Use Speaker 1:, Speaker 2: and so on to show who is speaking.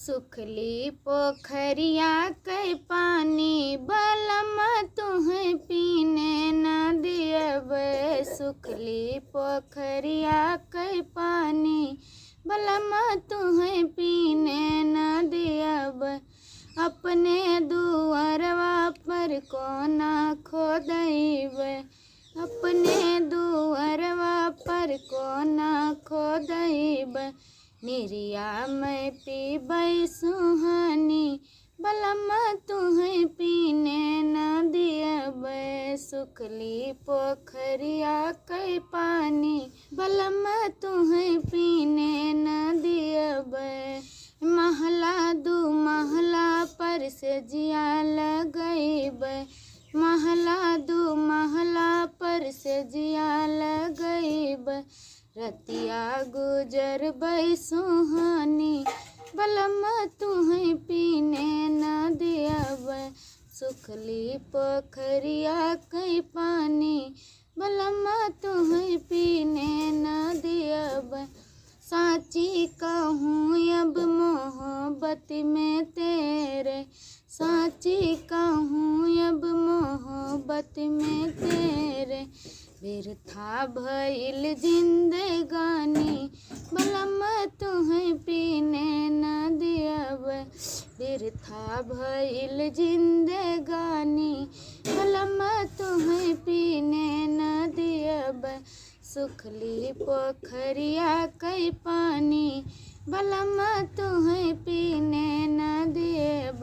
Speaker 1: सुखली पोखरिया के पानी बलम तुहें पीने न दियब। सुखली पोखरिया के पानी बलम तुहें पीने न दियब। अपने दुअरवा पर कोना खोदैब। अपने दुअरवा पर कोना खोदैब। निरिया में पीबै सुहानी बलम तुहें पीने न दियब। सुखली पोखरिया के पानी बलम तुहें पीने न दियब। महला दू महला पर से जिया लगैब। महला दू महला पर से जिया लगैब। रतिया गुजरबै सुहानी बलम तुहें पीने न दियब। सुखली पोखरिया के पानी बलम तुहें पीने न दियब। साची कहूँ अब मोहब्बत में तेरे। साची कहूँ अब मोहब्बत में तेरे। बिरथा भइल जिंदगानी बलम तुहें पीने न दियब। बिरथा भइल जिंदगानी बलम तुहें पीने न दियब। सुखली पोखरिया के पानी बलम तुहें पीने न दियब।